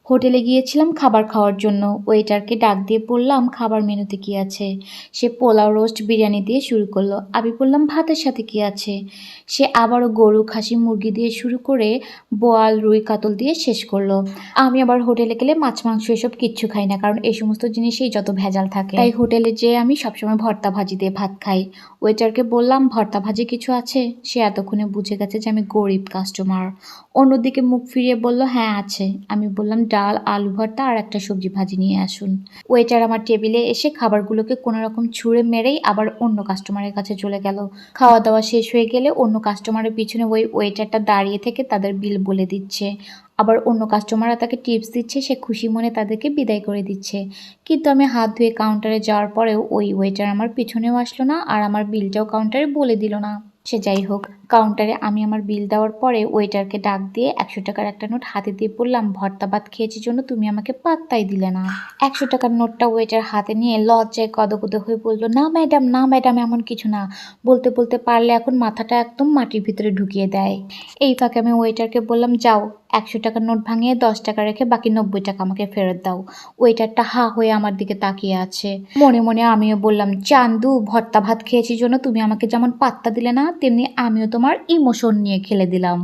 হোটেলে গিয়েছিলাম খাবার খাওয়ার জন্য। ওয়েটারকে ডাক দিয়ে বললাম খাবার মেনুতে কি আছে। সে পোলাও রোস্ট বিরিয়ানি দিয়ে শুরু করলো। আমি বললাম ভাতের সাথে কি আছে। সে আবারও গরু খাসি মুরগি দিয়ে শুরু করে বোয়াল রুই কাতল দিয়ে শেষ করলো। আমি আবার হোটেলে গেলে মাছ মাংস এসব কিচ্ছু খাই না, কারণ এই সমস্ত জিনিসেই যত ভেজাল থাকে। তাই হোটেলে যেয়ে আমি সবসময় ভর্তা ভাজি দিয়ে ভাত খাই। ওয়েটারকে বললাম ভর্তা ভাজি কিছু আছে। সে এতক্ষণে বুঝে গেছে যে আমি গরিব কাস্টমার। অন্যদিকে মুখ ফিরিয়ে বলল হ্যাঁ আছে। আমি বললাম ডাল, আলু ভর্তা আর একটা সবজি ভাজি নিয়ে আসুন। ওয়েটার আমার টেবিলে এসে খাবারগুলোকে কোনো রকম ছুঁড়ে মেরেই আবার অন্য কাস্টমারের কাছে চলে গেল। খাওয়া দাওয়া শেষ হয়ে গেলে অন্য কাস্টমারের পিছনে ওই ওয়েটারটা দাঁড়িয়ে থেকে তাদের বিল বলে দিচ্ছে। আবার অন্য কাস্টমাররা তাকে টিপস দিচ্ছে, সে খুশি মনে তাদেরকে বিদায় করে দিচ্ছে। কিন্তু আমি হাত ধুয়ে কাউন্টারে যাওয়ার পরেও ওই ওয়েটার আমার পিছনেও আসলো না, আর আমার বিলটাও কাউন্টারে বলে দিল না। সে যাই হোক, কাউন্টারে আমি আমার বিল দেওয়ার পরে ওয়েটারকে ডাক দিয়ে 100 টাকার একটা নোট হাতে দিয়ে বললাম ভর্তা ভাত খেয়েছি জন্য তুমি আমাকে পাত্তাই দিলে না। 100 টাকার নোটটা ওয়েটার হাতে নিয়ে লজ্জায় কদকদ হয়ে বলল না ম্যাডাম, না ম্যাডাম, এমন কিছু না। বলতে বলতে পারলে এখন মাথাটা একদম মাটির ভিতরে ঢুকিয়ে দেয়। এই ফাঁকে আমি ওয়েটারকে বললাম যাও 100 টাকার নোট ভাঙিয়ে 10 টাকা রেখে বাকি 90 টাকা আমাকে ফেরত দাও। ওয়েটারটা হা হয়ে আমার দিকে তাকিয়ে আছে। মনে মনে আমিও বললাম চান্দু, ভর্তা ভাত খেয়েছি জন্য তুমি আমাকে যেমন পাত্তা দিলে না, তেমনি আমিও তোমার ইমোশন নিয়ে খেলে দিলাম।